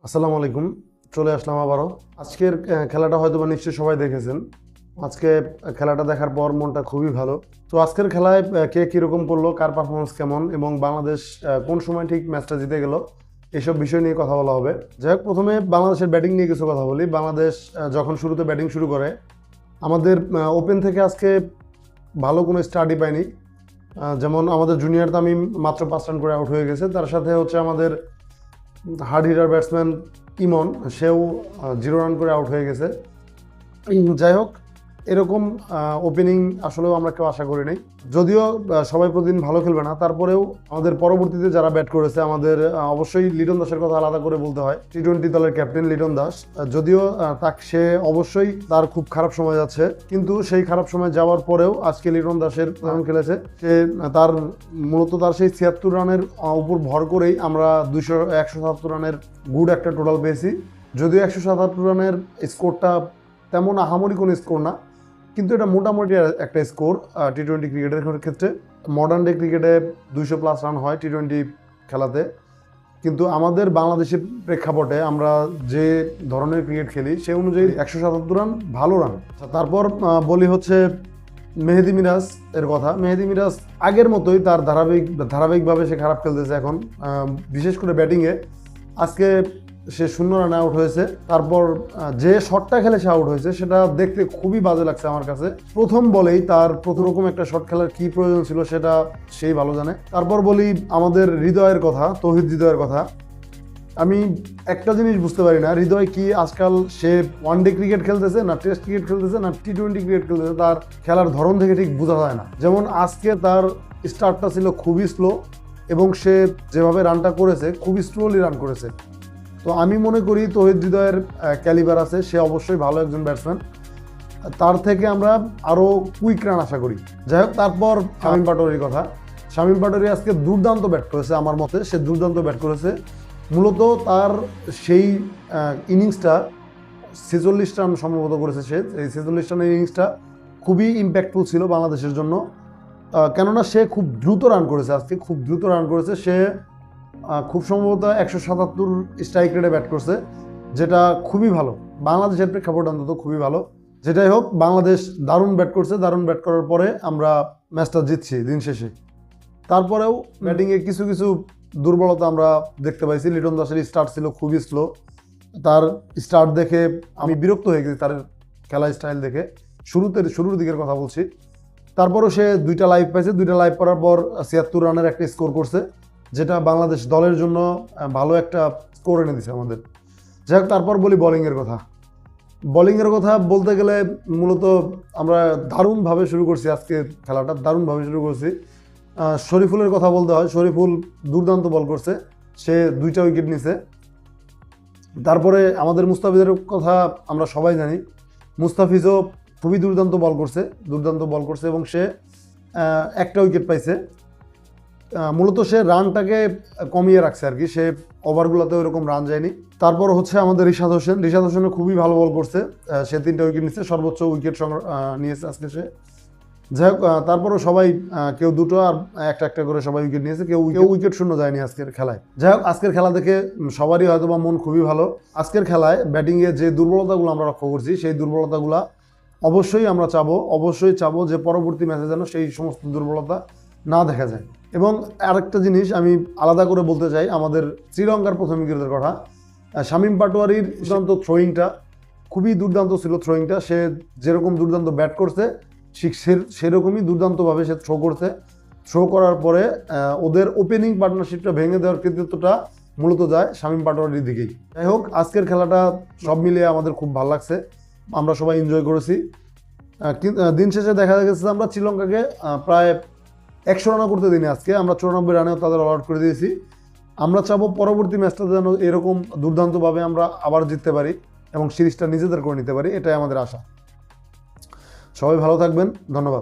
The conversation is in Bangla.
আসসালামু আলাইকুম। চলে আসলাম আবারও। আজকের খেলাটা হয়তোবা নিশ্চয়ই সবাই দেখেছেন। আজকে খেলাটা দেখার পর মনটা খুবই ভালো। তো আজকের খেলায় কে কীরকম করলো, কার পারফরমেন্স কেমন এবং বাংলাদেশ কোন সময় ঠিক ম্যাচটা জিতে গেল, এইসব বিষয় নিয়ে কথা বলা হবে। যাই হোক, প্রথমে বাংলাদেশের ব্যাটিং নিয়ে কিছু কথা বলি। বাংলাদেশ যখন শুরুতে ব্যাটিং শুরু করে, আমাদের ওপেন থেকে আজকে ভালো কোনো স্টার্টই পায়নি। যেমন আমাদের জুনিয়র তামিম মাত্র 5 রান করে আউট হয়ে গেছে। তার সাথে হচ্ছে আমাদের হার্ড হিটার ব্যাটসম্যান ইমন, সেও 0 রান করে আউট হয়ে গেছে। যাই হোক, এরকম ওপেনিং আসলেও আমরা কেউ আশা করি নাই। যদিও সবাই প্রতিদিন ভালো খেলবে না, তারপরেও আমাদের পরবর্তীতে যারা ব্যাট করেছে, আমাদের অবশ্যই লিটন দাসের কথা আলাদা করে বলতে হয়। টি-20 দলের ক্যাপ্টেন লিটন দাস, যদিও সে অবশ্যই তার খুব খারাপ সময় যাচ্ছে, কিন্তু সেই খারাপ সময় যাওয়ার পরেও আজকে লিটন দাসের খেলেছে। সে তার মূলত তার সেই 76 রানের উপর ভর করেই আমরা 177 রানের গুড একটা টোটাল পেয়েছি। যদিও 177 রানের স্কোরটা তেমন আহামরি কোনো স্কোর না, কিন্তু এটা মোটামুটি একটা স্কোর টি-20 ক্রিকেটের ক্ষেত্রে। মডার্ন ডে ক্রিকেটে 200+ রান হয় টি-20 খেলাতে, কিন্তু আমাদের বাংলাদেশের প্রেক্ষাপটে আমরা যে ধরনের ক্রিকেট খেলি সেই অনুযায়ী 177 রান ভালো রান। তারপর বলি হচ্ছে মেহেদী মিরাজ এর কথা। মেহেদী মিরাজ আগের মতোই তার ধারাবাহিকভাবে সে খারাপ খেলতেছে এখন, বিশেষ করে ব্যাটিংয়ে। আজকে সে 0 রানে আউট হয়েছে। তারপর যে শটটা খেলে সে আউট হয়েছে, সেটা দেখতে খুবই বাজে লাগছে আমার কাছে। প্রথম বলেই তার প্রথম একটা শট খেলার কি প্রয়োজন ছিল সেটা সেই ভালো জানে। তারপর বলি আমাদের হৃদয়ের কথা, তৌহিদ হৃদয়ের কথা। আমি একটা জিনিস বুঝতে পারি না, হৃদয় কি আজকাল সে ওয়ানডে ক্রিকেট খেলতেছে, না টেস্ট ক্রিকেট খেলতেছে, না টি-20 ক্রিকেট খেলতেছে, তার খেলার ধরন থেকে ঠিক বোঝা যায় না। যেমন আজকে তার স্টার্টটা ছিল খুবই স্লো, এবং সে যেভাবে রানটা করেছে খুবই স্লোলি রান করেছে। তো আমি মনে করি তৌহিদ হৃদয়ের ক্যালিবার আছে, সে অবশ্যই ভালো একজন ব্যাটসম্যান। তার থেকে আমরা আরও কুইক রান আশা করি। যাই হোক, তারপর শামীম পাটোয়ারির কথা। শামীম পাটোয়ারি আজকে দুর্দান্ত ব্যাট করেছে আমার মতে, সে দুর্দান্ত ব্যাট করেছে। মূলত তার সেই ইনিংসটা 46 রান সম্ভবত করেছে সে। এই 46 রানের ইনিংসটা খুবই ইম্প্যাক্টফুল ছিল বাংলাদেশের জন্য, কেননা সে খুব দ্রুত রান করেছে। আজকে খুব দ্রুত রান করেছে সে। খুব সম্ভবত 177 স্ট্রাইক রেটে ব্যাট করছে, যেটা খুবই ভালো বাংলাদেশের প্রেক্ষাপট, অন্তত খুবই ভালো। যেটাই হোক, বাংলাদেশ দারুণ ব্যাট করছে। দারুণ ব্যাট করার পরে আমরা ম্যাচটা জিতছি দিন শেষে। তারপরেও ব্যাটিংয়ে কিছু কিছু দুর্বলতা আমরা দেখতে পাইছি। লিটন দাসের স্টার্ট ছিল খুবই স্লো। তার স্টার্ট দেখে আমি বিরক্ত হয়ে গেছি, তার খেলা স্টাইল দেখে। শুরুর দিকের কথা বলছি। তারপরও সে 2টা লাইভ পাইছে। 2টা লাইভ করার পর 76 রানের একটা স্কোর করছে, যেটা বাংলাদেশ দলের জন্য ভালো একটা স্কোর এনে দিছে আমাদের। যাই হোক, তারপর বলি বোলিংয়ের কথা। বোলিংয়ের কথা বলতে গেলে মূলত আমরা দারুণভাবে শুরু করছি আজকে খেলাটা, দারুণভাবে শুরু করছি। শরীফুলের কথা বলতে হয়, শরীফুল দুর্দান্ত বল করছে, সে 2টা উইকেট নিছে। তারপরে আমাদের মুস্তাফিজের কথা আমরা সবাই জানি, মুস্তাফিজও খুবই দুর্দান্ত বল করছে এবং সে 1টা উইকেট পাইছে। মূলত সে রানটাকে কমিয়ে রাখছে আর কি, সে ওভারগুলোতে ওইরকম রান যায়নি। তারপর হচ্ছে আমাদের রিশাদ হোসেন খুবই ভালো বল করছে, সে 3টা উইকেট নিচ্ছে, সর্বোচ্চ উইকেট নিয়েছে আজকে সে। যাই হোক, তারপরও সবাই কেউ 2টো আর একটা করে সবাই উইকেট নিয়েছে, কেউ উইকেট শূন্য যায়নি আজকের খেলায়। যাই হোক, আজকের খেলা দেখে সবারই হয়তো বা মন খুবই ভালো। আজকের খেলায় ব্যাটিংয়ে যে দুর্বলতাগুলো আমরা লক্ষ্য করছি, সেই দুর্বলতাগুলো অবশ্যই আমরা চাবো যে পরবর্তী ম্যাচে যেন সেই সমস্ত দুর্বলতা না দেখা যায়। এবং আরেকটা জিনিস আমি আলাদা করে বলতে চাই, আমাদের শ্রীলঙ্কার প্রথম উইকেটের কথা। শামীম পাটোয়ারির দুর্দান্ত থ্রোয়িংটা খুবই দুর্দান্ত ছিল। থ্রোয়িংটা সে যেরকম দুর্দান্ত ব্যাট করছে, ঠিক সেরকমই দুর্দান্তভাবে সে থ্রো করার পরে ওদের ওপেনিং পার্টনারশিপটা ভেঙে দেওয়ার কৃতিত্বটা মূলত যায় শামীম পাটোয়ারির দিকেই। যাই হোক, আজকের খেলাটা সব মিলিয়ে আমাদের খুব ভালো লাগছে, আমরা সবাই এনজয় করেছি। দিন শেষে দেখা গেছে আমরা শ্রীলঙ্কাকে প্রায় 100 রানও করতে দিনে আজকে আমরা 94 রানেও তাদের অল আউট করে দিয়েছি। আমরা চাবো পরবর্তী ম্যাচটা যেন এরকম দুর্দান্তভাবে আমরা আবার জিততে পারি এবং সিরিজটা নিজেদের করে নিতে পারি, এটাই আমাদের আশা। সবাই ভালো থাকবেন, ধন্যবাদ।